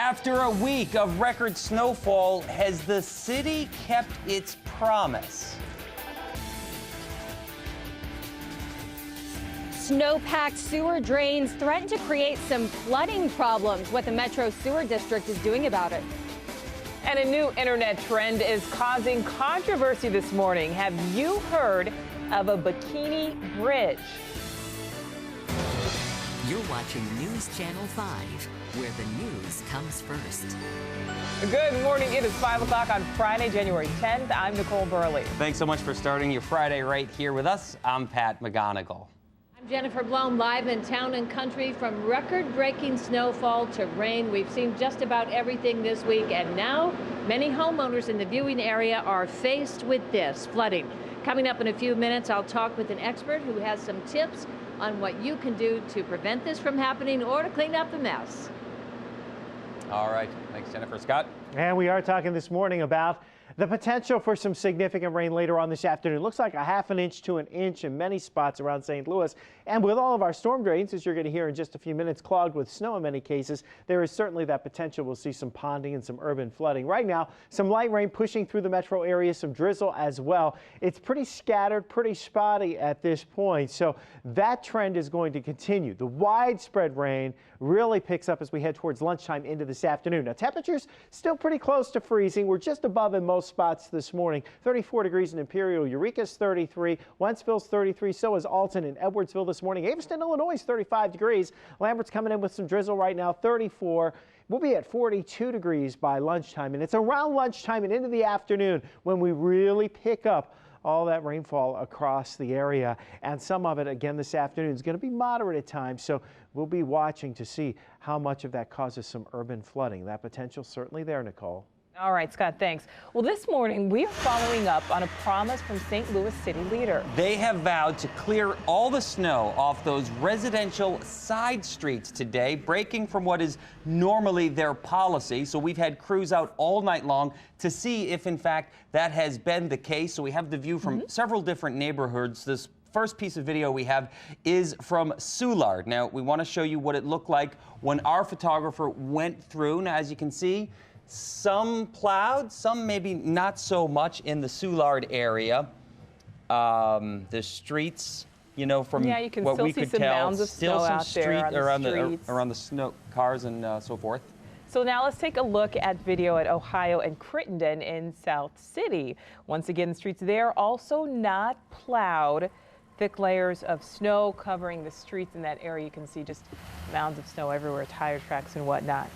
After a week of record snowfall, has the city kept its promise? Snow-packed sewer drains threaten to create some flooding problems. What the Metro Sewer District is doing about it. And a new internet trend is causing controversy this morning. Have you heard of a bikini bridge? You're watching News Channel 5, where the news comes first. Good morning. It is 5 o'clock on Friday, January 10th. I'm Nicole Burley. Thanks so much for starting your Friday right here with us. I'm Pat McGonigal. I'm Jennifer Blome, live in Town and Country. From record-breaking snowfall to rain, we've seen just about everything this week, and now many homeowners in the viewing area are faced with this, flooding. Coming up in a few minutes, I'll talk with an expert who has some tips on what you can do to prevent this from happening or to clean up the mess. All right. Thanks, Jennifer. Scott? And we are talking this morning about the potential for some significant rain later on this afternoon. Looks like a half an inch to an inch in many spots around St. Louis. And with all of our storm drains, as you're going to hear in just a few minutes, clogged with snow in many cases, there is certainly that potential we'll see some ponding and some urban flooding. Right now, some light rain pushing through the metro area, some drizzle as well. It's pretty scattered, pretty spotty at this point. So that trend is going to continue. The widespread rain really picks up as we head towards lunchtime into this afternoon. Now, temperatures still pretty close to freezing. We're just above in most spots this morning. 34 degrees in Imperial. Eureka's 33. Wentzville's 33. So is Alton and Edwardsville this morning. Aveston, Illinois is 35 degrees. Lambert's coming in with some drizzle right now, 34. We'll be at 42 degrees by lunchtime. And it's around lunchtime and into the afternoon when we really pick up all that rainfall across the area. And some of it, again, this afternoon is going to be moderate at times. So we'll be watching to see how much of that causes some urban flooding. That potential certainly there, Nicole. All right, Scott, thanks. Well, this morning, we are following up on a promise from St. Louis City leader. They have vowed to clear all the snow off those residential side streets today, breaking from what is normally their policy. So we've had crews out all night long to see if, in fact, that has been the case. So we have the view from several different neighborhoods. This first piece of video we have is from Soulard. Now, we want to show you what it looked like when our photographer went through. Now, as you can see, some plowed, some maybe not so much in the Soulard area. The streets, you know, from you can what still we see could some tell, mounds of still snow some out there street around the snow cars and so forth. So now let's take a look at video at Ohio and Crittenden in South City. Once again, the streets there also not plowed. Thick layers of snow covering the streets in that area. You can see just mounds of snow everywhere, tire tracks and whatnot.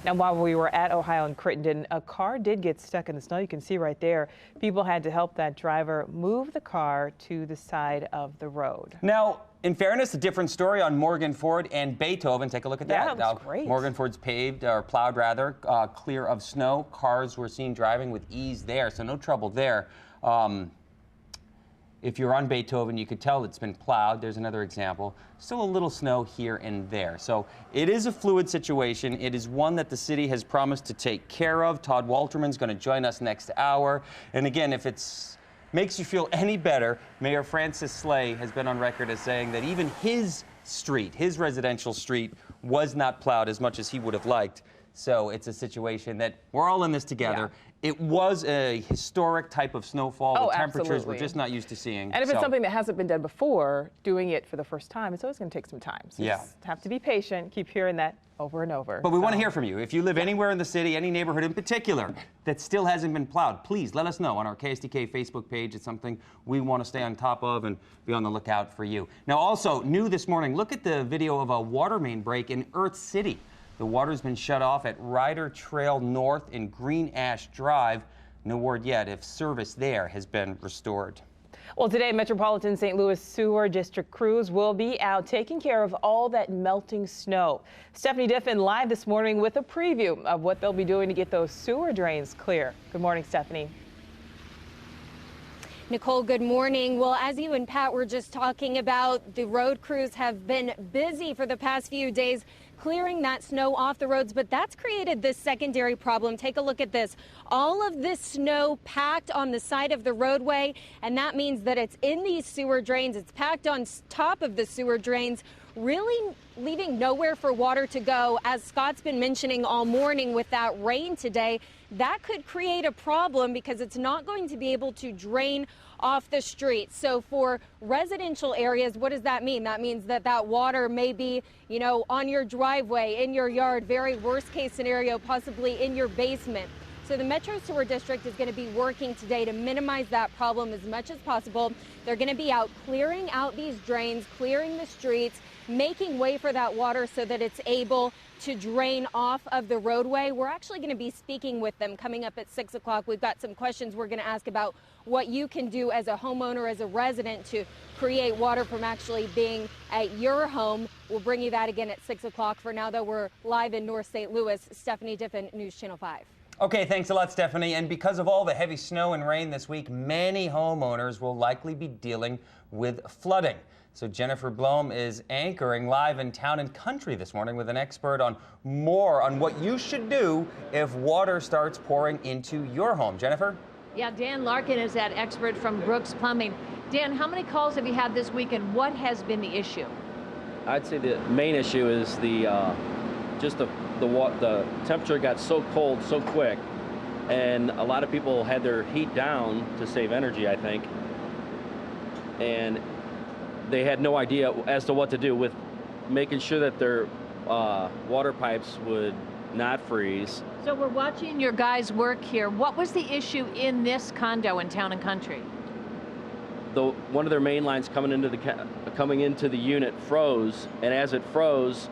Now, while we were at Ohio and Crittenden, a car did get stuck in the snow. You can see right there. People had to help that driver move the car to the side of the road. Now, in fairness, a different story on Morgan Ford and Beethoven. Take a look at that. Yeah, it looks great. Morgan Ford's paved, or plowed rather, clear of snow. Cars were seen driving with ease there, so no trouble there. If you're on Beethoven, you could tell it's been plowed. There's another example. Still a little snow here and there. So it is a fluid situation. It is one that the city has promised to take care of. Todd Walterman's going to join us next hour. And again, if it makes you feel any better, Mayor Francis Slay has been on record as saying that even his street, his residential street, was not plowed as much as he would have liked. So it's a situation that we're all in this together. Yeah. It was a historic type of snowfall. The temperatures absolutely. we're just not used to seeing. And if it's something that hasn't been done before, doing it for the first time, it's always going to take some time. So you just have to be patient, keep hearing that over and over. But we want to hear from you. If you live anywhere in the city, any neighborhood in particular, that still hasn't been plowed, please let us know on our KSDK Facebook page. It's something we want to stay on top of and be on the lookout for you. Now, also, new this morning, look at the video of a water main break in Earth City. The water's been shut off at Ryder Trail North in Green Ash Drive. No word yet if service there has been restored. Well, today, Metropolitan St. Louis Sewer District crews will be out taking care of all that melting snow. Stephanie Diffin live this morning with a preview of what they'll be doing to get those sewer drains clear. Good morning, Stephanie. Nicole, good morning. Well, as you and Pat were just talking about, the road crews have been busy for the past few days clearing that snow off the roads, but that's created this secondary problem. Take a look at this. All of this snow packed on the side of the roadway, and that means that it's in these sewer drains. It's packed on top of the sewer drains, really leaving nowhere for water to go. As Scott's been mentioning all morning with that rain today, that could create a problem because it's not going to be able to drain off the streets. So for residential areas, what does that mean? That means that that water may be, you know, on your driveway, in your yard, very worst case scenario, possibly in your basement. So the Metro Sewer District is going to be working today to minimize that problem as much as possible. They're going to be out clearing out these drains, clearing the streets, making way for that water so that it's able to drain off of the roadway. We're actually going to be speaking with them coming up at 6 o'clock. We've got some questions we're going to ask about what you can do as a homeowner, as a resident, to create water from actually being at your home. We'll bring you that again at 6 o'clock. For now, though, we're live in North St. Louis. Stephanie Diffin, News Channel 5. Okay, thanks a lot, Stephanie. And because of all the heavy snow and rain this week, many homeowners will likely be dealing with flooding. So Jennifer Blome is anchoring live in Town and Country this morning with an expert on more on what you should do if water starts pouring into your home. Jennifer? Yeah, Dan Larkin is that expert from Brooks Plumbing. Dan, how many calls have you had this week, and what has been the issue? I'd say the main issue is the temperature got so cold so quick, and a lot of people had their heat down to save energy, I think, and they had no idea as to what to do with making sure that their water pipes would not freeze. So we're watching your guys work here. What was the issue in this condo in Town and Country? One of their main lines coming into the unit froze, and as it froze,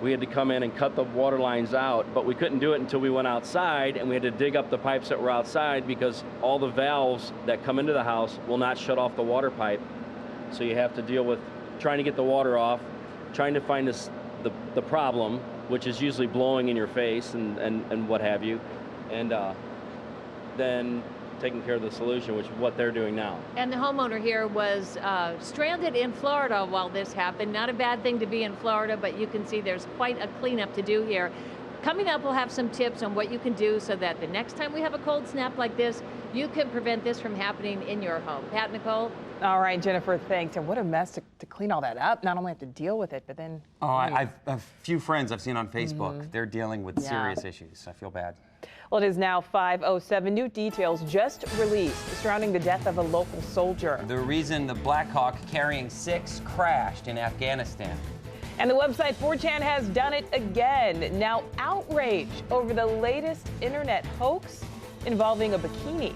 we had to come in and cut the water lines out, but we couldn't do it until we went outside, and we had to dig up the pipes that were outside because all the valves that come into the house will not shut off the water pipe. So you have to deal with trying to get the water off, trying to find the problem, which is usually blowing in your face and what have you, and then taking care of the solution, which is what they're doing now. And the homeowner here was stranded in Florida while this happened. Not a bad thing to be in Florida, but you can see there's quite a cleanup to do here. Coming up, we'll have some tips on what you can do so that the next time we have a cold snap like this, you can prevent this from happening in your home. Pat, Nicole? All right, Jennifer, thanks. And what a mess to clean all that up. Not only have to deal with it, but then... Oh, I've a few friends I've seen on Facebook. They're dealing with serious issues. I feel bad. Well, it is now 5:07. New details just released surrounding the death of a local soldier. The reason the Black Hawk carrying 6 crashed in Afghanistan. And the website 4chan has done it again. Now outrage over the latest internet hoax involving a bikini.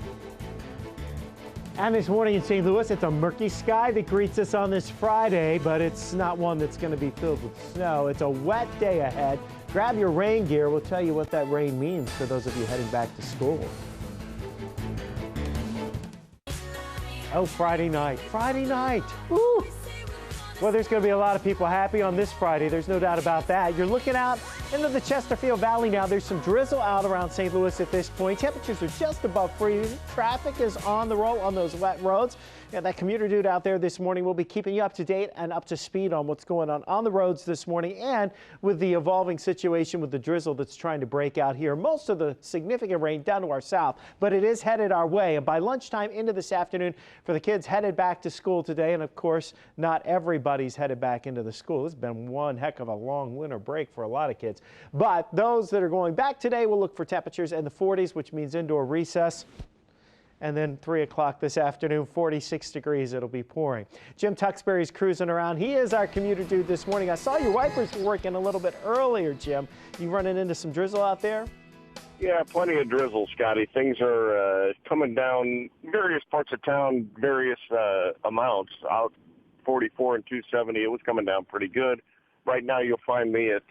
And this morning in St. Louis, it's a murky sky that greets us on this Friday, but it's not one that's going to be filled with snow. It's a wet day ahead. Grab your rain gear. We'll tell you what that rain means for those of you heading back to school. Oh, Friday night. Friday night. Woo! Well, there's going to be a lot of people happy on this Friday. There's no doubt about that. You're looking out into the Chesterfield Valley now. There's some drizzle out around St. Louis at this point. Temperatures are just above freezing. Traffic is on the roll on those wet roads. Yeah, that commuter dude out there this morning will be keeping you up to date and up to speed on what's going on the roads this morning and with the evolving situation with the drizzle that's trying to break out here. Most of the significant rain down to our south, but it is headed our way. And by lunchtime into this afternoon for the kids headed back to school today. And of course, not everybody's headed back into the school. It's been one heck of a long winter break for a lot of kids. But those that are going back today will look for temperatures in the 40s, which means indoor recess. And then 3 o'clock this afternoon, 46 degrees, it'll be pouring. Jim Tuxbury's cruising around. He is our commuter dude this morning. I saw your wipers were working a little bit earlier, Jim. You running into some drizzle out there? Yeah, plenty of drizzle, Scotty. Things are coming down various parts of town, various amounts. Out 44 and 270, it was coming down pretty good. Right now you'll find me at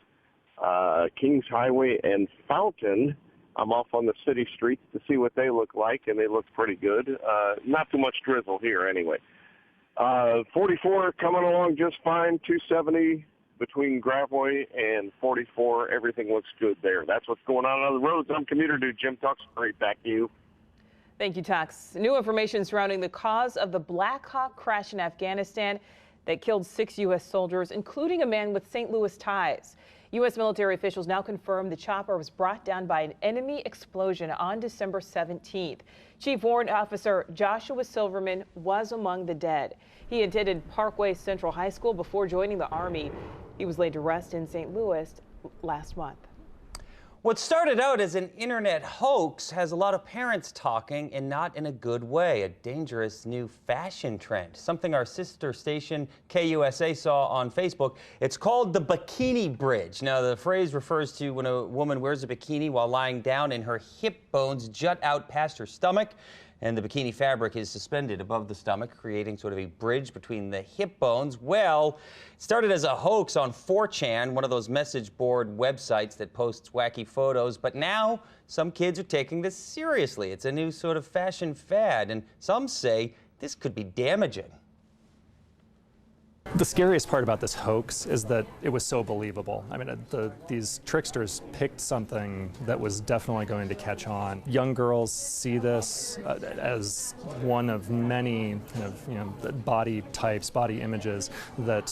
Kings Highway and Fountain. I'm off on the city streets to see what they look like, and they look pretty good. Not too much drizzle here anyway. 44 coming along just fine. 270 between Gravois and 44. Everything looks good there. That's what's going on the roads. I'm commuter dude Jim Tuxbury. Back to you. Thank you, Tux. New information surrounding the cause of the Black Hawk crash in Afghanistan that killed 6 U.S. soldiers, including a man with St. Louis ties. U.S. military officials now confirm the chopper was brought down by an enemy explosion on December 17th. Chief Warrant Officer Joshua Silverman was among the dead. He attended Parkway Central High School before joining the Army. He was laid to rest in St. Louis last month. What started out as an internet hoax has a lot of parents talking, and not in a good way. A dangerous new fashion trend, something our sister station KUSA saw on Facebook. It's called the bikini bridge. Now, the phrase refers to when a woman wears a bikini while lying down and her hip bones jut out past her stomach, and the bikini fabric is suspended above the stomach, creating sort of a bridge between the hip bones. Well, it started as a hoax on 4chan, one of those message board websites that posts wacky photos, but now some kids are taking this seriously. It's a new sort of fashion fad, and some say this could be damaging. The scariest part about this hoax is that it was so believable. I mean, these tricksters picked something that was definitely going to catch on. Young girls see this as one of many kind of, body types, body images that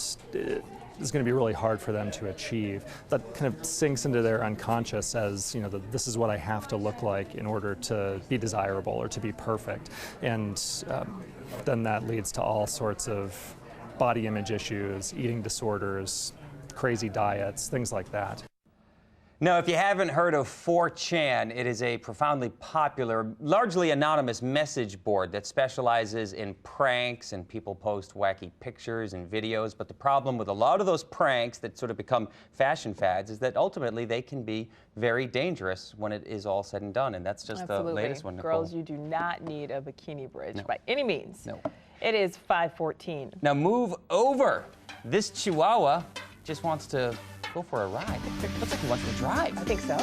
is going to be really hard for them to achieve. That kind of sinks into their unconscious as, this is what I have to look like in order to be desirable or to be perfect. And then that leads to all sorts of body image issues, eating disorders, crazy diets, things like that. Now, if you haven't heard of 4chan, it is a profoundly popular, largely anonymous message board that specializes in pranks, and people post wacky pictures and videos. But the problem with a lot of those pranks that sort of become fashion fads is that ultimately they can be very dangerous when it is all said and done. And that's just the latest one, Nicole. Girls, you do not need a bikini bridge by any means. No. It is 5:14. Now move over. This Chihuahua just wants to go for a ride. Looks like he wants to drive. I think so.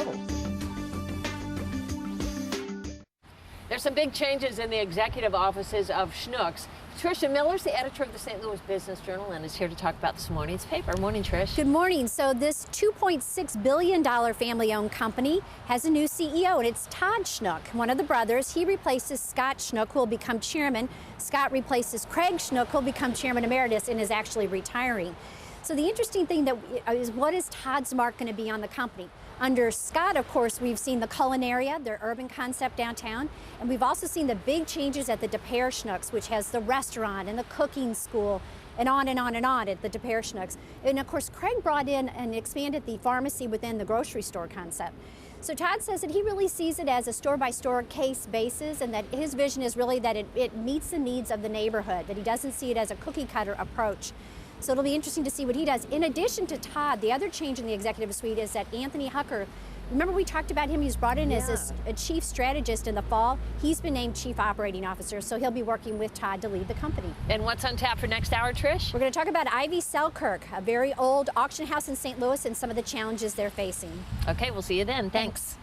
There's some big changes in the executive offices of Schnucks. Tricia Miller's the editor of the St. Louis Business Journal and is here to talk about this morning's paper. Morning, Trish. Good morning. So this $2.6 billion family-owned company has a new CEO, and it's Todd Schnuck, one of the brothers. He replaces Scott Schnuck, who will become chairman. Scott replaces Craig Schnuck, who will become chairman emeritus and is actually retiring. So the interesting thing is what is Todd's mark going to be on the company? Under Scott, of course, we've seen the Culinaria, their urban concept downtown, and we've also seen the big changes at the DePere Schnucks, which has the restaurant and the cooking school, and on and on and on at the DePere Schnucks. And of course, Craig brought in and expanded the pharmacy within the grocery store concept. So Todd says that he really sees it as a store-by-store case basis, and that his vision is really that it meets the needs of the neighborhood, that he doesn't see it as a cookie-cutter approach. So it'll be interesting to see what he does. In addition to Todd, the other change in the executive suite is that Anthony Hucker, remember we talked about him, he was brought in as a chief strategist in the fall. He's been named chief operating officer, so he'll be working with Todd to lead the company. And what's on tap for next hour, Trish? We're going to talk about Ivy Selkirk, a very old auction house in St. Louis, and some of the challenges they're facing. Okay, we'll see you then. Thanks.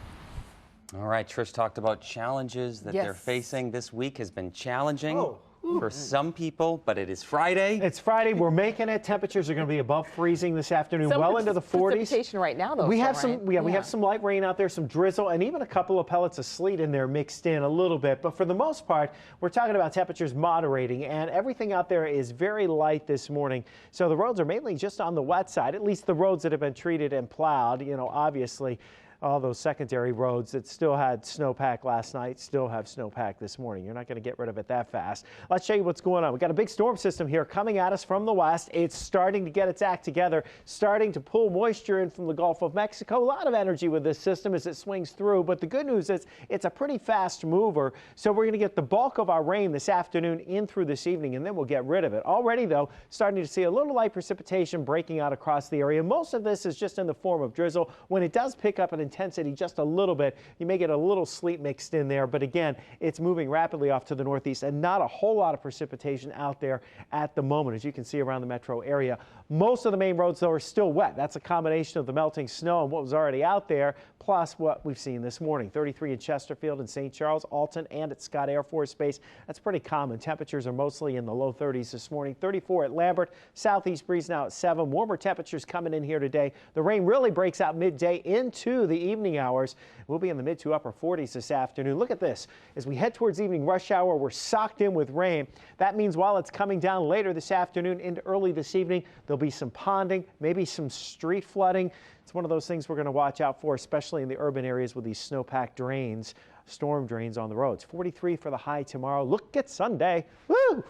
All right, Trish talked about challenges that they're facing. This week has been challenging for some people, but it is Friday. It's Friday. We're making it. Temperatures are going to be above freezing this afternoon, well into the 40s. Precipitation right now, though. We have we have some light rain out there, some drizzle, and even a couple of pellets of sleet in there mixed in a little bit. But for the most part, we're talking about temperatures moderating, and everything out there is very light this morning. So the roads are mainly just on the wet side, at least the roads that have been treated and plowed. Obviously, all those secondary roads that still had snowpack last night still have snowpack this morning. You're not going to get rid of it that fast. Let's show you what's going on. We've got a big storm system here coming at us from the west. It's starting to get its act together, starting to pull moisture in from the Gulf of Mexico. A lot of energy with this system as it swings through, but the good news is it's a pretty fast mover. So we're going to get the bulk of our rain this afternoon in through this evening, and then we'll get rid of it. Already, though, starting to see a little light precipitation breaking out across the area. Most of this is just in the form of drizzle. When it does pick up an intensity just a little bit, you may get a little sleet mixed in there, but again, it's moving rapidly off to the northeast and not a whole lot of precipitation out there at the moment, as you can see around the metro area. Most of the main roads, though, are still wet. That's a combination of the melting snow and what was already out there, plus what we've seen this morning. 33 in Chesterfield and St. Charles, Alton, and at Scott Air Force Base. That's pretty common. Temperatures are mostly in the low 30s this morning. 34 at Lambert. Southeast breeze now at 7. Warmer temperatures coming in here today. The rain really breaks out midday into the evening hours. We'll be in the mid to upper 40s this afternoon. Look at this. As we head towards evening rush hour, we're socked in with rain. That means while it's coming down later this afternoon into early this evening, there'll be some ponding, maybe some street flooding. It's one of those things we're going to watch out for, especially in the urban areas with these snowpack drains, storm drains on the roads. 43 for the high tomorrow. Look at Sunday. Woo!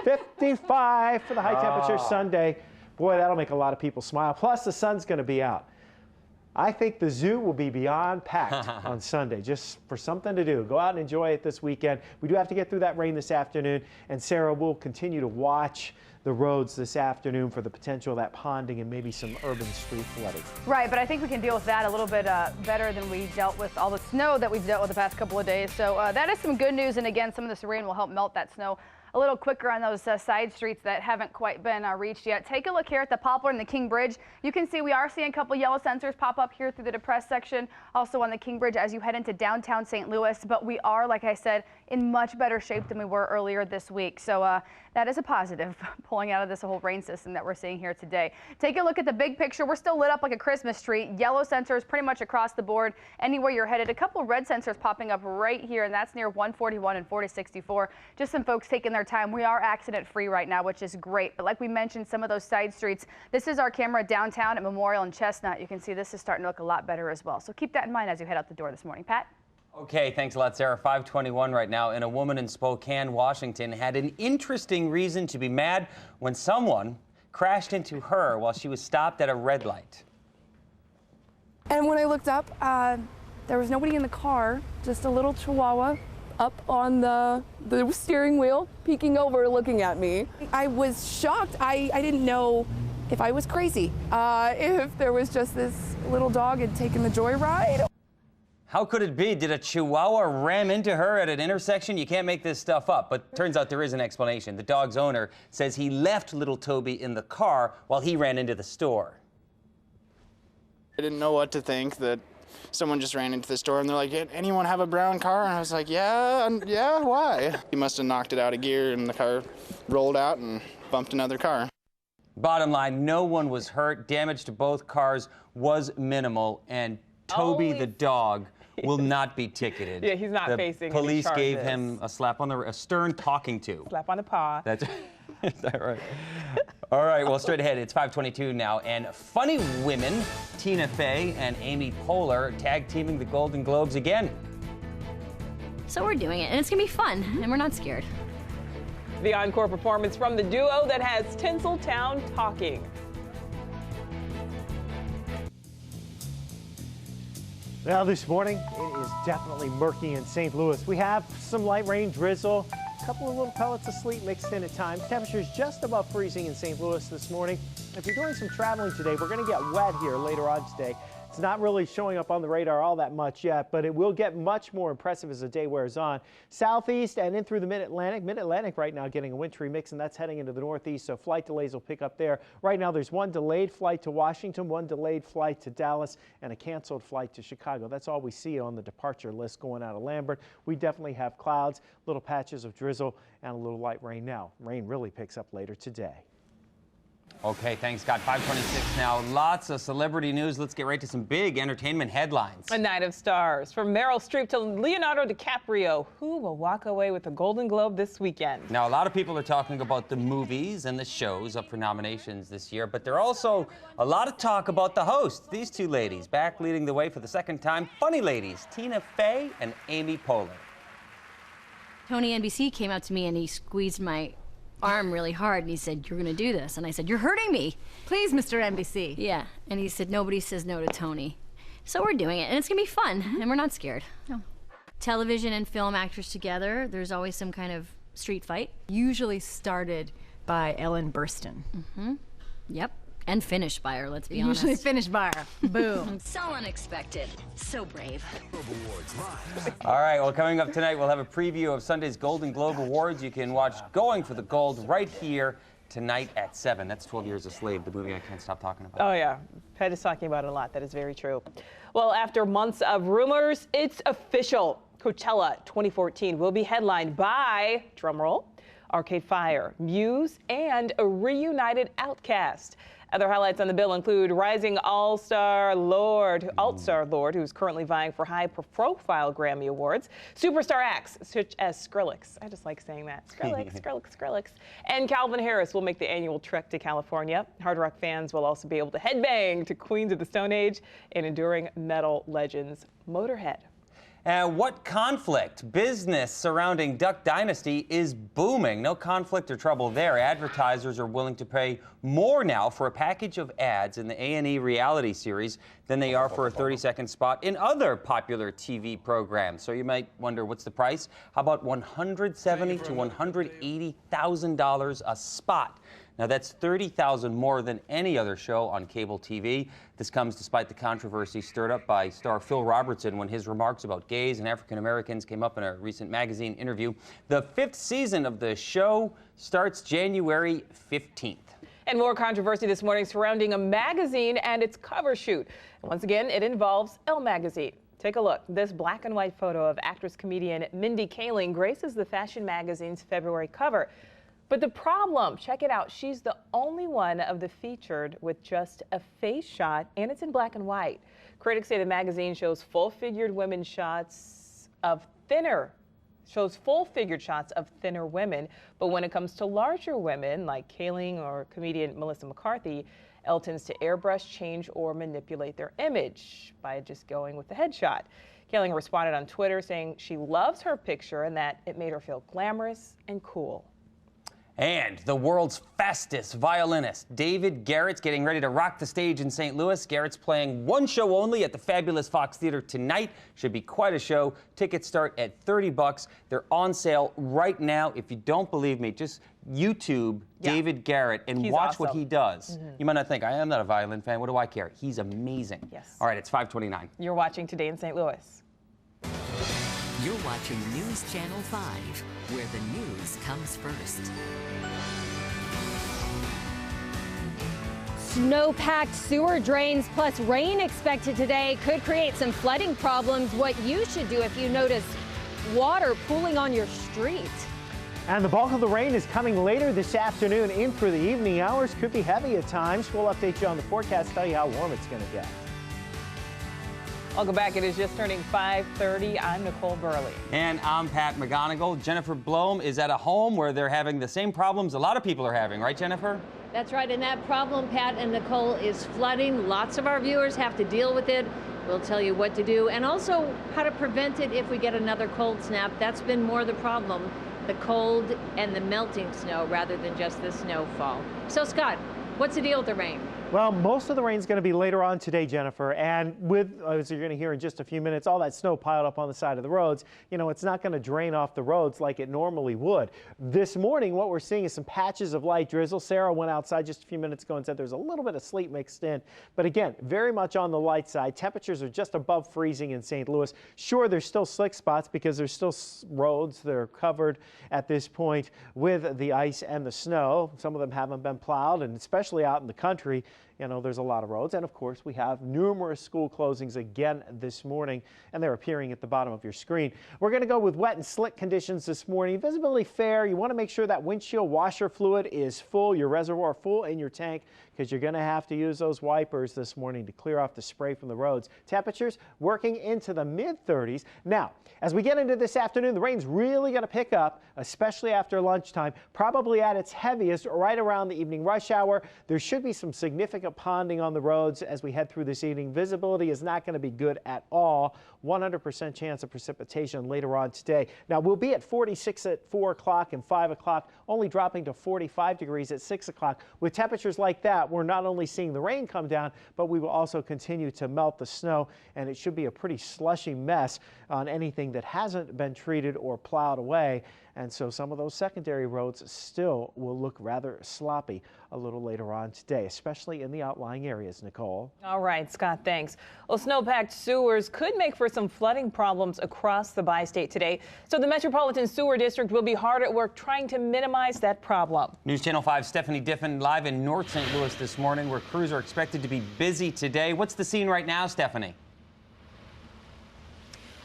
55 for the high temperature Sunday. Boy, that'll make a lot of people smile. Plus, the sun's going to be out. I think the zoo will be beyond packed on Sunday, just for something to do. Go out and enjoy it this weekend. We do have to get through that rain this afternoon, and Sarah will continue to watch the roads this afternoon for the potential of that ponding and maybe some urban street flooding. Right, but I think we can deal with that a little bit better than we dealt with all the snow that we've dealt with the past couple of days. So that is some good news, and again, some of this rain will help melt that snow a little quicker on those side streets that haven't quite been reached yet. Take a look here at the Poplar and the King Bridge. You can see we are seeing a couple yellow sensors pop up here through the depressed section, also on the King Bridge as you head into downtown St. Louis. But we are, like I said, in much better shape than we were earlier this week. So that is a positive pulling out of this whole rain system that we're seeing here today. Take a look at the big picture. We're still lit up like a Christmas tree. Yellow sensors pretty much across the board. Anywhere you're headed, a couple red sensors popping up right here, and that's near 141 and 4064. Just some folks taking their time. We are accident free right now, which is great. But like we mentioned, some of those side streets, this is our camera downtown at Memorial and Chestnut. You can see this is starting to look a lot better as well. So keep that in mind as you head out the door this morning. Pat? Okay, thanks a lot, Sarah. 5:21 right now, and a woman in Spokane, Washington, had an interesting reason to be mad when someone crashed into her while she was stopped at a red light. And when I looked up, there was nobody in the car, just a little chihuahua up on the steering wheel, peeking over, looking at me. I was shocked. I didn't know if I was crazy, if there was just this little dog had taken the joyride. How could it be? Did a chihuahua ram into her at an intersection? You can't make this stuff up, but turns out there is an explanation. The dog's owner says he left little Toby in the car while he ran into the store. I didn't know what to think, that someone just ran into the store and they're like, anyone have a brown car? And I was like, yeah, why? He must have knocked it out of gear and the car rolled out and bumped another car. Bottom line, no one was hurt. Damage to both cars was minimal, and Toby the dog will not be ticketed. Yeah, he's not facing any Police gave charges. him a stern talking to. Slap on the paw. That's is that right? All right, well, straight ahead, it's 5:22 now, and funny women, Tina Fey and Amy Poehler, tag teaming the Golden Globes again. So we're doing it, and it's gonna be fun, and we're not scared. The encore performance from the duo that has Tinseltown talking. Well, this morning, it is definitely murky in St. Louis. We have some light rain, drizzle, a couple of little pellets of sleet mixed in at times. Temperatures just above freezing in St. Louis this morning. If you're doing some traveling today, we're going to get wet here later on today. It's not really showing up on the radar all that much yet, but it will get much more impressive as the day wears on. Southeast and in through the Mid-Atlantic. Mid-Atlantic right now getting a wintry mix, and that's heading into the northeast, so flight delays will pick up there. Right now there's one delayed flight to Washington, one delayed flight to Dallas, and a canceled flight to Chicago. That's all we see on the departure list going out of Lambert. We definitely have clouds, little patches of drizzle, and a little light rain now. Rain really picks up later today. Okay, thanks, Scott. 5:26 now. Lots of celebrity news. Let's get right to some big entertainment headlines. A night of stars. From Meryl Streep to Leonardo DiCaprio. Who will walk away with a Golden Globe this weekend? Now, a lot of people are talking about the movies and the shows up for nominations this year, but there's also a lot of talk about the hosts. These two ladies back leading the way for the second time. Funny ladies, Tina Fey and Amy Poehler. Tony NBC came up to me and he squeezed my arm really hard and he said, "You're gonna do this." And I said, "You're hurting me." "Please, Mr. NBC. Yeah, and he said, "Nobody says no to Tony." So we're doing it, and it's gonna be fun, and we're not scared. No. Television and film actors together, there's always some kind of street fight. Usually started by Ellen Burstyn. Yep, and finished by her, let's be honest. Usually finished by her. Boom. So unexpected, so brave. All right, well, coming up tonight, we'll have a preview of Sunday's Golden Globe Awards. You can watch Going for the Gold right here tonight at 7. That's 12 Years a Slave, the movie I can't stop talking about. Oh, yeah. Pat is talking about it a lot. That is very true. Well, after months of rumors, it's official. Coachella 2014 will be headlined by, drumroll, Arcade Fire, Muse, and a reunited Outkast. Other highlights on the bill include rising alt-star Lord, who's currently vying for high-profile Grammy Awards, superstar acts such as Skrillex. I just like saying that. Skrillex, Skrillex, Skrillex. And Calvin Harris will make the annual trek to California. Hard rock fans will also be able to headbang to Queens of the Stone Age and enduring metal legends Motorhead. And what conflict? Business surrounding Duck Dynasty is booming. No conflict or trouble there. Advertisers are willing to pay more now for a package of ads in the A&E reality series than they are for a 30-second spot in other popular TV programs. So you might wonder, what's the price? How about $170,000 to $180,000 a spot? Now, that's $30,000 more than any other show on cable TV. This comes despite the controversy stirred up by star Phil Robertson when his remarks about gays and African Americans came up in a recent magazine interview. The 5th season of the show starts January 15th. And more controversy this morning surrounding a magazine and its cover shoot. And once again, it involves Elle Magazine. Take a look. This black and white photo of actress-comedian Mindy Kaling graces the fashion magazine's February cover. But the problem, check it out, she's the only one of the featured with just a face shot, and it's in black and white. Critics say the magazine shows full-figured women shots of thinner women, but when it comes to larger women like Kaling or comedian Melissa McCarthy, Elle tends to airbrush, change, or manipulate their image by just going with the headshot. Kaling responded on Twitter saying she loves her picture and that it made her feel glamorous and cool. And the world's fastest violinist, David Garrett's getting ready to rock the stage in St. Louis. Garrett's playing one show only at the fabulous Fox Theater tonight. Should be quite a show. Tickets start at $30. They're on sale right now. If you don't believe me, just YouTube David Garrett and watch what he does. You might not think, I am not a violin fan. What do I care? He's amazing. Yes. All right, it's 5:29. You're watching Today in St. Louis. You're watching News Channel 5, where the news comes first. Snow-packed sewer drains plus rain expected today could create some flooding problems. What you should do if you notice water pooling on your street. And the bulk of the rain is coming later this afternoon in for the evening hours. Could be heavy at times. We'll update you on the forecast, tell you how warm it's going to get. Welcome back. It is just turning 5:30. I'm Nicole Burley. And I'm Pat McGonigal. Jennifer Blome is at a home where they're having the same problems a lot of people are having, right, Jennifer? That's right, and that problem, Pat and Nicole, is flooding. Lots of our viewers have to deal with it. We'll tell you what to do and also how to prevent it if we get another cold snap. That's been more the problem, the cold and the melting snow rather than just the snowfall. So, Scott, what's the deal with the rain? Well, most of the rain is going to be later on today, Jennifer, and with, as you're going to hear in just a few minutes, all that snow piled up on the side of the roads, you know, it's not going to drain off the roads like it normally would. This morning, what we're seeing is some patches of light drizzle. Sarah went outside just a few minutes ago and said there's a little bit of sleet mixed in, but again, very much on the light side. Temperatures are just above freezing in St. Louis. Sure, there's still slick spots because there's still roads that are covered at this point with the ice and the snow. Some of them haven't been plowed, and especially out in the country, you know, there's a lot of roads. And of course, we have numerous school closings again this morning, and they're appearing at the bottom of your screen. We're going to go with wet and slick conditions this morning. Visibility fair. You want to make sure that windshield washer fluid is full, your reservoir full in your tank, because you're going to have to use those wipers this morning to clear off the spray from the roads. Temperatures working into the mid-30s. Now, as we get into this afternoon, the rain's really going to pick up, especially after lunchtime, probably at its heaviest right around the evening rush hour. There should be some significant ponding on the roads as we head through this evening. Visibility is not going to be good at all. 100% chance of precipitation later on today. Now, we'll be at 46 at 4 o'clock and 5 o'clock, only dropping to 45 degrees at 6 o'clock. With temperatures like that, we're not only seeing the rain come down, but we will also continue to melt the snow, and it should be a pretty slushy mess on anything that hasn't been treated or plowed away. And so some of those secondary roads still will look rather sloppy a little later on today, especially in the outlying areas, Nicole. All right, Scott, thanks. Well, snow-packed sewers could make for some flooding problems across the bi-state today. So the Metropolitan Sewer District will be hard at work trying to minimize that problem. News Channel 5's Stephanie Diffin live in North St. Louis this morning, where crews are expected to be busy today. What's the scene right now, Stephanie?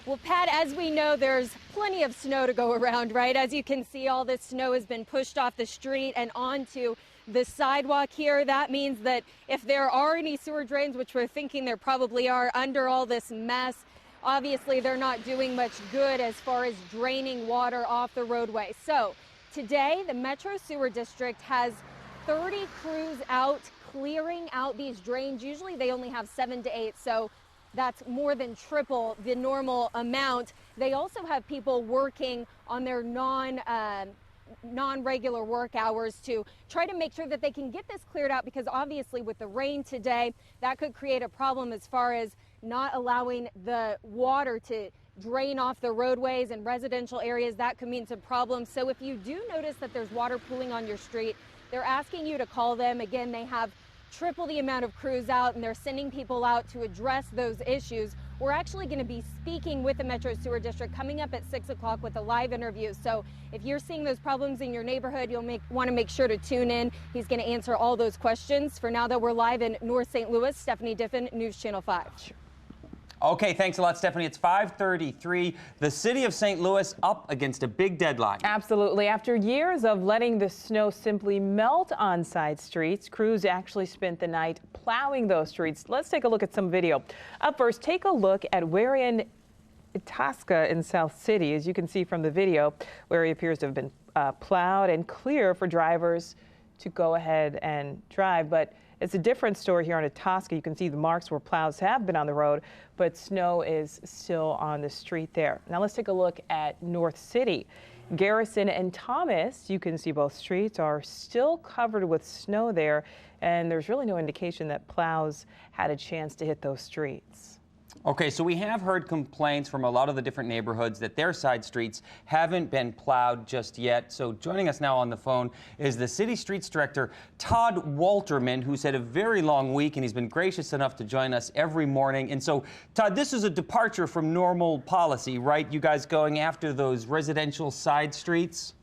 Well, Pat, as we know, there's plenty of snow to go around, right? As you can see, all this snow has been pushed off the street and onto the sidewalk here. That means that if there are any sewer drains, which we're thinking there probably are, under all this mess, obviously they're not doing much good as far as draining water off the roadway. So today, the Metro Sewer District has 30 crews out clearing out these drains. Usually they only have 7 to 8, so that's more than triple the normal amount. They also have people working on their non-regular work hours to try to make sure that they can get this cleared out, because obviously with the rain today, that could create a problem as far as not allowing the water to drain off the roadways and residential areas. That could mean some problems. So if you do notice that there's water pooling on your street, they're asking you to call them. Again, they have triple the amount of crews out, and they're sending people out to address those issues. We're actually going to be speaking with the Metro Sewer District coming up at 6 o'clock with a live interview. So if you're seeing those problems in your neighborhood, you'll want to make sure to tune in. He's going to answer all those questions. For now, though, we're live in North St. Louis. Stephanie Diffin, News Channel 5. Okay, thanks a lot, Stephanie. It's 5:33. The city of St. Louis up against a big deadline. Absolutely. After years of letting the snow simply melt on side streets, crews actually spent the night plowing those streets. Let's take a look at some video. Up first, take a look at Warian Itasca in South City. As you can see from the video, where he appears to have been plowed and clear for drivers to go ahead and drive. But it's a different story here on Itasca. You can see the marks where plows have been on the road, but snow is still on the street there. Now let's take a look at North City. Garrison and Thomas, you can see both streets are still covered with snow there, and there's really no indication that plows had a chance to hit those streets. Okay, so we have heard complaints from a lot of the different neighborhoods that their side streets haven't been plowed just yet. So joining us now on the phone is the City Streets Director, Todd Walterman, who's had a very long week, and he's been gracious enough to join us every morning. And so, Todd, this is a departure from normal policy, right? You guys going after those residential side streets?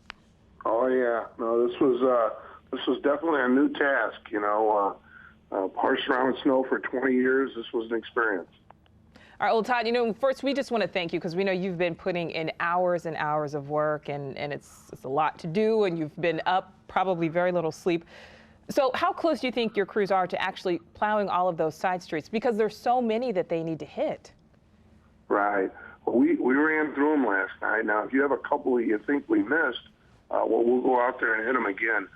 Oh, yeah. No, this was definitely a new task, you know. Parsing around with snow for 20 years, this was an experience. All right, well, Todd, you know, first, we just want to thank you, because we know you've been putting in hours and hours of work, and it's a lot to do, and you've been up probably very little sleep. So how close do you think your crews are to actually plowing all of those side streets? Because there's so many that they need to hit. Right. Well, we ran through them last night. Now, if you have a couple that you think we missed, we'll go out there and hit them again.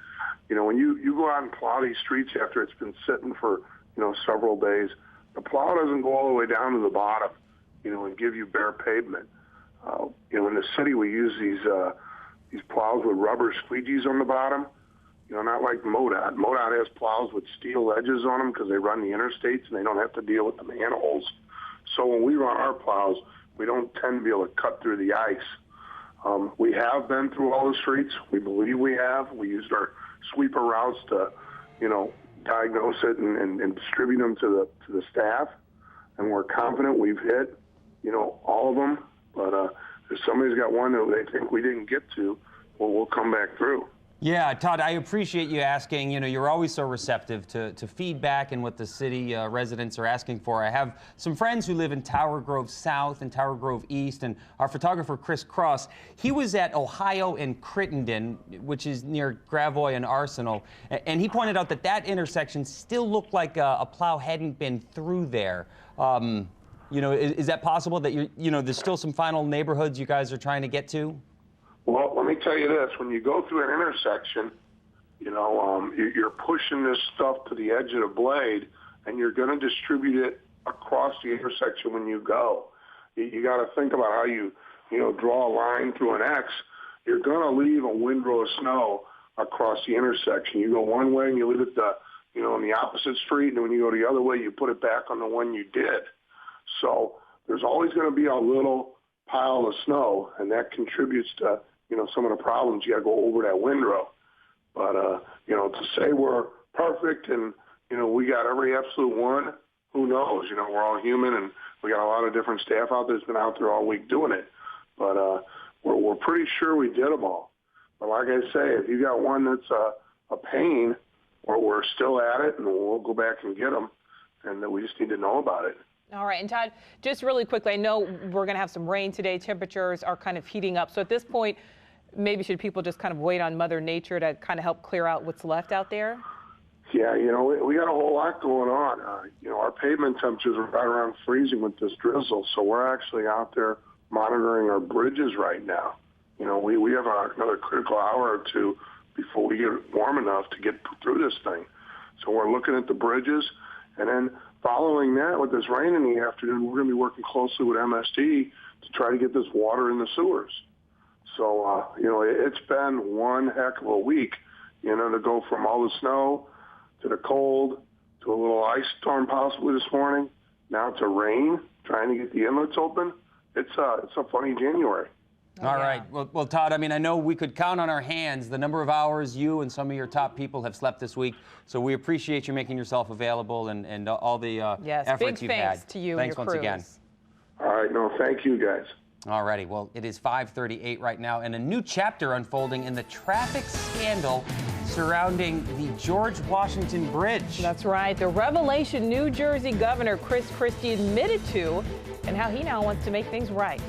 You know, when you go out and plow these streets after it's been sitting for, you know, several days, the plow doesn't go all the way down to the bottom, you know, and give you bare pavement. You know, in the city we use these plows with rubber squeegees on the bottom. You know, not like MoDOT. MoDOT has plows with steel edges on them because they run the interstates and they don't have to deal with the manholes. So when we run our plows, we don't tend to be able to cut through the ice. We have been through all the streets. We believe we have. We used our sweeper routes to, you know, diagnose it and distribute them to the staff, and we're confident we've hit, you know, all of them. But if somebody's got one that they think we didn't get to, well, we'll come back through. Yeah, Todd, I appreciate you asking. You know, you're always so receptive to feedback and what the city residents are asking for. I have some friends who live in Tower Grove South and Tower Grove East, and our photographer, Chris Cross, he was at Ohio and Crittenden, which is near Gravois and Arsenal, and he pointed out that that intersection still looked like a plow hadn't been through there. You know, is that possible that you know, there's still some final neighborhoods you guys are trying to get to? Well, let me tell you this. When you go through an intersection, you know, you're pushing this stuff to the edge of the blade, and you're going to distribute it across the intersection when you go. You got to think about how you know, draw a line through an X. You're going to leave a windrow of snow across the intersection. You go one way and you leave it, you know, on the opposite street, and when you go the other way, you put it back on the one you did. So there's always going to be a little pile of snow, and that contributes to, some of the problems, you got to go over that windrow. But, to say we're perfect and, we got every absolute one, who knows? We're all human, and we got a lot of different staff out there that's been out there all week doing it. But we're pretty sure we did them all. But like I say, if you got one that's a pain, we're still at it, and we'll go back and get them, and we just need to know about it. All right, and Todd, just really quickly, I know we're going to have some rain today. Temperatures are kind of heating up. So at this point, maybe should people just kind of wait on Mother Nature to kind of help clear out what's left out there? Yeah, we got a whole lot going on. Our pavement temperatures are right around freezing with this drizzle, so we're actually out there monitoring our bridges right now. We have another critical hour or two before we get warm enough to get through this thing. So we're looking at the bridges, and then following that, with this rain in the afternoon, we're going to be working closely with MSD to try to get this water in the sewers. So, it's been one heck of a week, to go from all the snow to the cold to a little ice storm possibly this morning, now to rain, trying to get the inlets open. It's a funny January. All right. Well, Todd, I know we could count on our hands the number of hours you and some of your top people have slept this week. So we appreciate you making yourself available and all the efforts you've had. Big thanks to you and your once again. All right. No, thank you, guys. All righty. Well, it is 5:38 right now, and a new chapter unfolding in the traffic scandal surrounding the George Washington Bridge. That's right. The revelation New Jersey Governor Chris Christie admitted to, and how he now wants to make things right.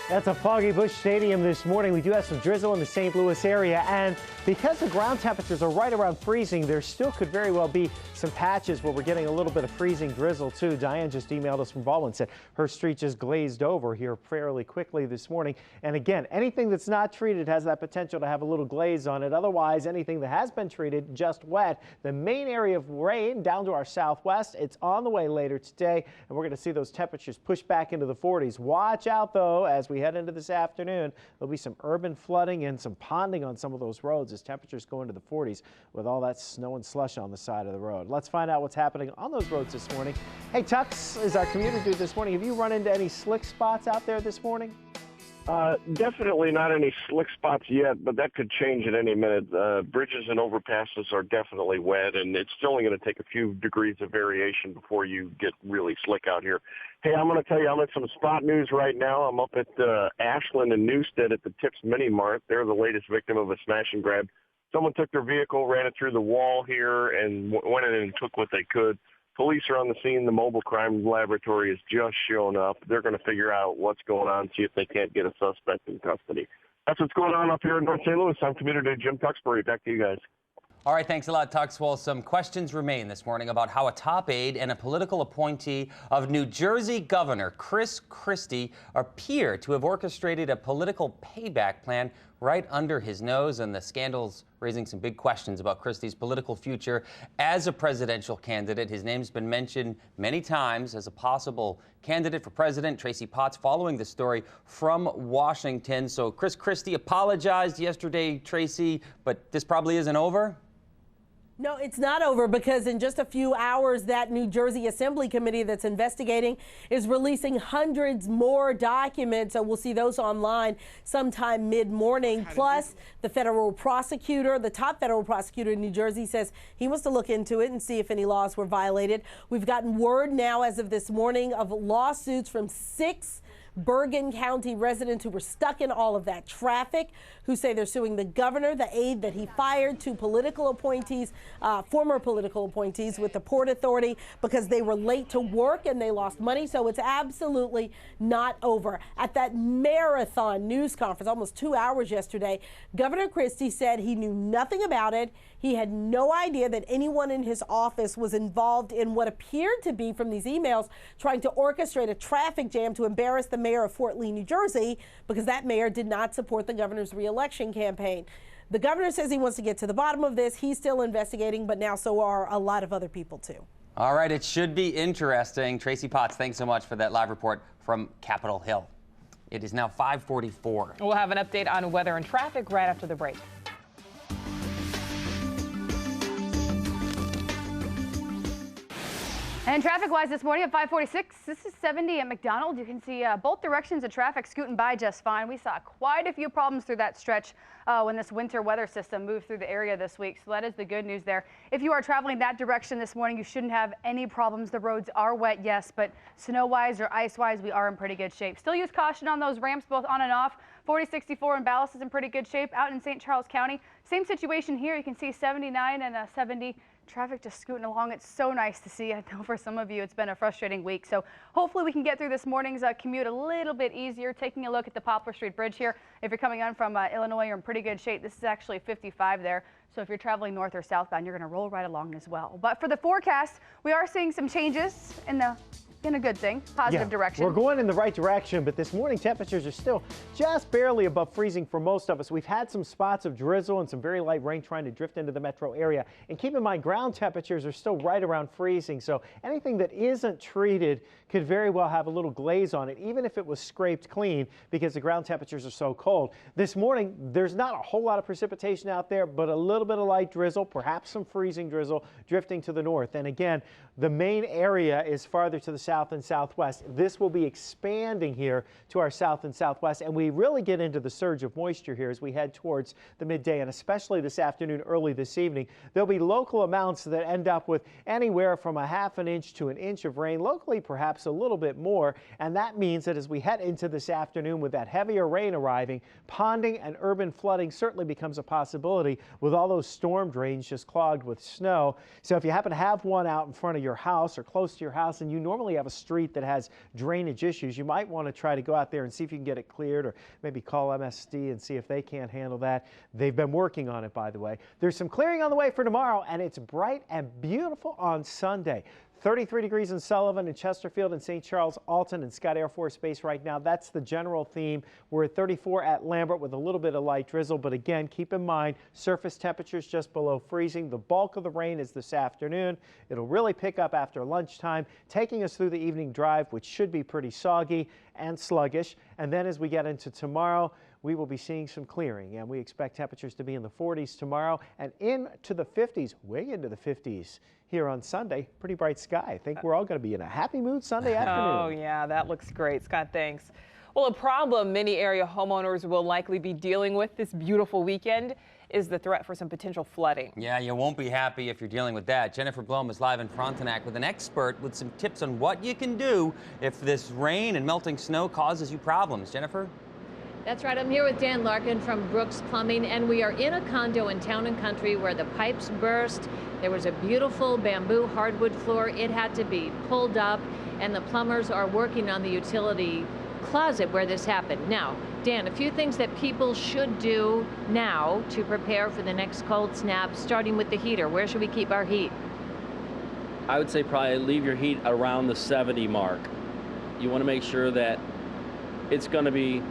That's a foggy Busch Stadium this morning. We do have some drizzle in the St. Louis area, and because the ground temperatures are right around freezing, there still could very well be some patches where we're getting a little bit of freezing drizzle too. Diane just emailed us from Baldwin, said her street just glazed over here fairly quickly this morning. And again, anything that's not treated has that potential to have a little glaze on it. Otherwise, anything that has been treated, just wet. The main area of rain down to our southwest, it's on the way later today, and we're going to see those temperatures push back into the 40s. Watch out though, as we head into this afternoon, there'll be some urban flooding and some ponding on some of those roads as temperatures go into the 40s with all that snow and slush on the side of the road. Let's find out what's happening on those roads this morning. Hey, Tux is our commuter dude this morning. Have you run into any slick spots out there this morning? Definitely not any slick spots yet, but that could change at any minute. Bridges and overpasses are definitely wet, and it's only going to take a few degrees of variation before you get really slick out here. Hey, I'm going to tell you, I'm at some spot news right now. I'm up at Ashland and Newstead at the Tips Mini Mart. They're the latest victim of a smash and grab. Someone took their vehicle, ran it through the wall here, and went in and took what they could. Police are on the scene. The mobile crime laboratory has just shown up. They're going to figure out what's going on, see if they can't get a suspect in custody. That's what's going on up here in North St. Louis. I'm Commuter Dude Jim Tuxbury. Back to you guys. All right, thanks a lot, Tux. Well, some questions remain this morning about how a top aide and a political appointee of New Jersey Governor Chris Christie appear to have orchestrated a political payback plan right under his nose, and the scandal's raising some big questions about Christie's political future as a presidential candidate. His name's been mentioned many times as a possible candidate for president. Tracy Potts following the story from Washington. So Chris Christie apologized yesterday, Tracy, but this probably isn't over? No, it's not over, because in just a few hours, that New Jersey Assembly Committee that's investigating is releasing hundreds more documents. So we'll see those online sometime mid-morning. Plus, the federal prosecutor, the top federal prosecutor in New Jersey, says he wants to look into it and see if any laws were violated. We've gotten word now as of this morning of lawsuits from 6 Bergen County residents who were stuck in all of that traffic, who say they're suing the governor, the aide that he fired, 2 political appointees, former political appointees with the Port Authority, because they were late to work and they lost money. So it's absolutely not over. At that marathon news conference, almost 2 hours yesterday, Governor Christie said he knew nothing about it. He had no idea that anyone in his office was involved in what appeared to be, from these emails, trying to orchestrate a traffic jam to embarrass the mayor of Fort Lee, New Jersey, because that mayor did not support the governor's reelection campaign. The governor says he wants to get to the bottom of this. He's still investigating, but now so are a lot of other people, too. All right, it should be interesting. Tracy Potts, thanks so much for that live report from Capitol Hill. It is now 5:44. We'll have an update on weather and traffic right after the break. And traffic-wise this morning at 546, this is 70 at McDonald. You can see both directions of traffic scooting by just fine. We saw quite a few problems through that stretch when this winter weather system moved through the area this week. So that is the good news there. If you are traveling that direction this morning, you shouldn't have any problems. The roads are wet, yes, but snow-wise or ice-wise, we are in pretty good shape. Still use caution on those ramps, both on and off. 4064 in Ballast is in pretty good shape. Out in St. Charles County, same situation here. You can see 79 and 70. Traffic just scooting along. It's so nice to see. I know for some of you it's been a frustrating week. So hopefully we can get through this morning's commute a little bit easier. Taking a look at the Poplar Street Bridge here. If you're coming on from Illinois, you're in pretty good shape. This is actually 55 there. So if you're traveling north or southbound, you're going to roll right along as well. But for the forecast, we are seeing some changes in a good thing, positive direction. We're going in the right direction, but this morning temperatures are still just barely above freezing for most of us. We've had some spots of drizzle and some very light rain trying to drift into the metro area. And keep in mind, ground temperatures are still right around freezing, so anything that isn't treated could very well have a little glaze on it, even if it was scraped clean, because the ground temperatures are so cold. This morning, there's not a whole lot of precipitation out there, but a little bit of light drizzle, perhaps some freezing drizzle drifting to the north. And again, the main area is farther to the south and southwest. This will be expanding here to our south and southwest, and we really get into the surge of moisture here as we head towards the midday, and especially this afternoon, early this evening. There'll be local amounts that end up with anywhere from a ½ an inch to an inch of rain, locally perhaps a little bit more, and that means that as we head into this afternoon with that heavier rain arriving, ponding and urban flooding certainly becomes a possibility with all those storm drains just clogged with snow. So if you happen to have one out in front of your house or close to your house, and you normally have a street that has drainage issues, you might want to try to go out there and see if you can get it cleared, or maybe call MSD and see if they can't handle that. They've been working on it, by the way. There's some clearing on the way for tomorrow, and it's bright and beautiful on Sunday. 33 degrees in Sullivan and Chesterfield and St. Charles, Alton and Scott Air Force Base right now. That's the general theme. We're at 34 at Lambert with a little bit of light drizzle, but again, keep in mind, surface temperatures just below freezing. The bulk of the rain is this afternoon. It'll really pick up after lunchtime, taking us through the evening drive, which should be pretty soggy and sluggish. And then as we get into tomorrow, we will be seeing some clearing, and we expect temperatures to be in the 40s tomorrow and into the 50s, way into the 50s. Here on Sunday, pretty bright sky. I think we're all going to be in a happy mood Sunday afternoon. Oh, yeah, that looks great. Scott, thanks. Well, a problem many area homeowners will likely be dealing with this beautiful weekend is the threat for some potential flooding. Yeah, you won't be happy if you're dealing with that. Jennifer Blome is live in Frontenac with an expert with some tips on what you can do if this rain and melting snow causes you problems. Jennifer? That's right. I'm here with Dan Larkin from Brooks Plumbing, and we are in a condo in Town and Country where the pipes burst. There was a beautiful bamboo hardwood floor. It had to be pulled up, and the plumbers are working on the utility closet where this happened. Now, Dan, a few things that people should do now to prepare for the next cold snap, starting with the heater. Where should we keep our heat? I would say probably leave your heat around the 70 mark. You want to make sure that it's going to be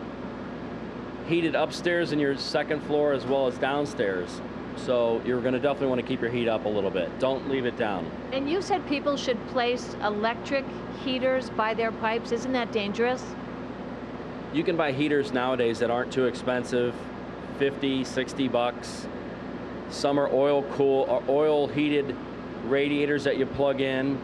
heated upstairs in your second floor as well as downstairs. So you're going to definitely want to keep your heat up a little bit. Don't leave it down. And you said people should place electric heaters by their pipes. Isn't that dangerous? You can buy heaters nowadays that aren't too expensive, 50, 60 bucks. Some are oil heated radiators that you plug in.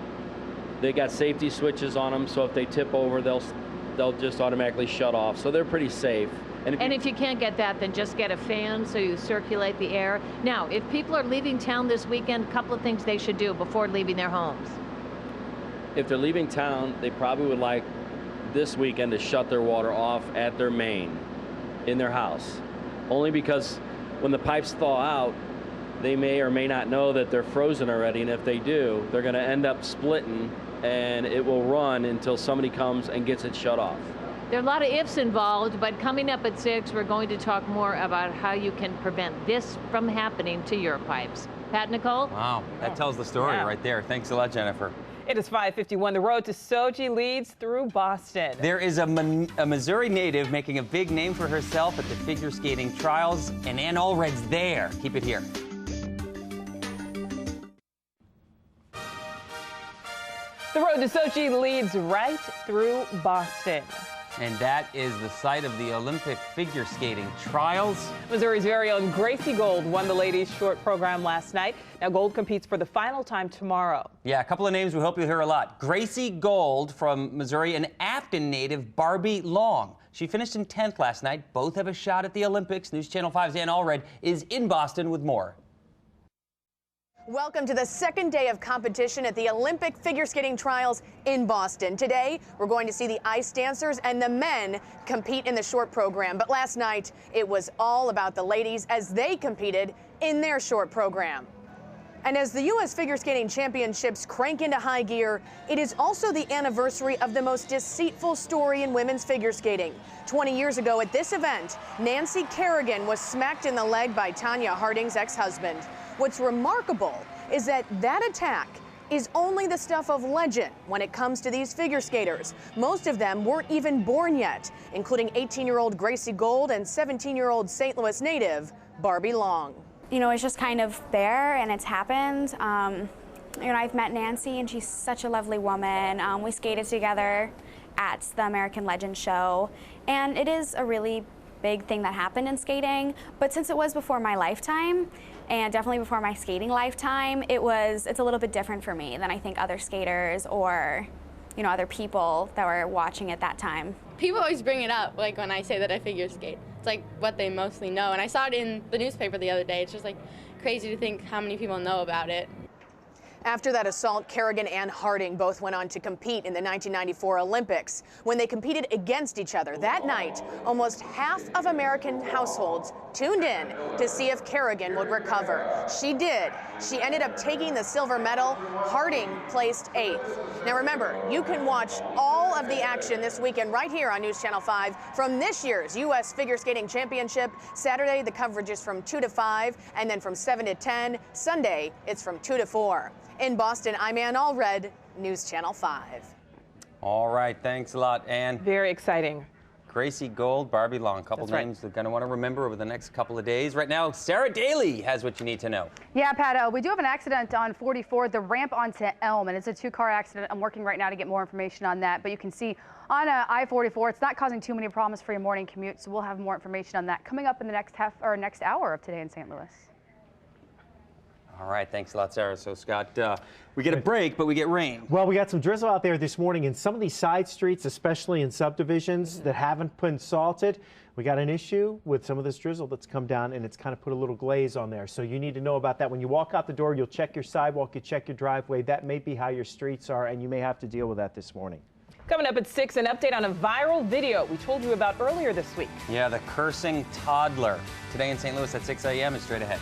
They got safety switches on them, so if they tip over, they'll just automatically shut off. So they're pretty safe. And if you can't get that, then just get a fan so you circulate the air. Now, if people are leaving town this weekend, a couple of things they should do before leaving their homes. If they're leaving town, they probably would like this weekend to shut their water off at their main in their house. Only because when the pipes thaw out, they may or may not know that they're frozen already, and if they do, they're going to end up splitting, and it will run until somebody comes and gets it shut off. There are a lot of ifs involved, but coming up at 6, we're going to talk more about how you can prevent this from happening to your pipes. Pat, Nicole? Wow, that tells the story right there. Thanks a lot, Jennifer. It is 5:51. The road to Sochi leads through Boston. There is a Missouri native making a big name for herself at the figure skating trials, and Ann Allred's there. Keep it here. The road to Sochi leads right through Boston. And that is the site of the Olympic figure skating trials. Missouri's very own Gracie Gold won the ladies' short program last night. Now Gold competes for the final time tomorrow. Yeah, a couple of names we hope you'll hear a lot. Gracie Gold from Missouri and Afton native Barbie Long. She finished in 10th last night. Both have a shot at the Olympics. News Channel 5's Ann Allred is in Boston with more. Welcome to the second day of competition at the Olympic figure skating trials in Boston. Today, we're going to see the ice dancers and the men compete in the short program. But last night, it was all about the ladies as they competed in their short program. And as the U.S. Figure Skating Championships crank into high gear, it is also the anniversary of the most deceitful story in women's figure skating. 20 years ago at this event, Nancy Kerrigan was smacked in the leg by Tonya Harding's ex-husband. What's remarkable is that attack is only the stuff of legend when it comes to these figure skaters. Most of them weren't even born yet, including 18-year-old Gracie Gold and 17-year-old St. Louis native Barbie Long. You know, it's just kind of there and it's happened. You know, I've met Nancy and she's such a lovely woman. We skated together at the American Legend show, and it is a really big thing that happened in skating. But since it was before my lifetime, and definitely before my skating lifetime, it's a little bit different for me than I think other skaters or, you know, other people that were watching at that time. People always bring it up, like when I say that I figure skate. It's like what they mostly know. And I saw it in the newspaper the other day. It's just like crazy to think how many people know about it. After that assault, Kerrigan and Harding both went on to compete in the 1994 Olympics. When they competed against each other that night, almost half of American households tuned in to see if Kerrigan would recover. She did. She ended up taking the silver medal. Harding placed 8th. Now remember, you can watch all of the action this weekend right here on News Channel 5 from this year's U.S. Figure Skating Championship. Saturday, the coverage is from 2 to 5, and then from 7 to 10. Sunday, it's from 2 to 4. In Boston, I'm Ann Allred, News Channel 5. All right, thanks a lot, Ann. Very exciting. Gracie Gold, Barbie Long, a couple names you're going to want to remember over the next couple of days. Right now, Sarah Daly has what you need to know. Yeah, Pat, we do have an accident on 44, the ramp onto Elm, and it's a 2-car accident. I'm working right now to get more information on that, but you can see on I-44, it's not causing too many problems for your morning commute, so we'll have more information on that coming up in the next hour of Today in St. Louis. All right, thanks a lot, Sarah. So, Scott, we get a break, but we get rain. Well, we got some drizzle out there this morning in some of these side streets, especially in subdivisions that haven't been salted. We got an issue with some of this drizzle that's come down, and it's kind of put a little glaze on there. So you need to know about that. When you walk out the door, you'll check your sidewalk, you check your driveway. That may be how your streets are, and you may have to deal with that this morning. Coming up at 6, an update on a viral video we told you about earlier this week. Yeah, the cursing toddler. Today in St. Louis at 6 a.m. is straight ahead.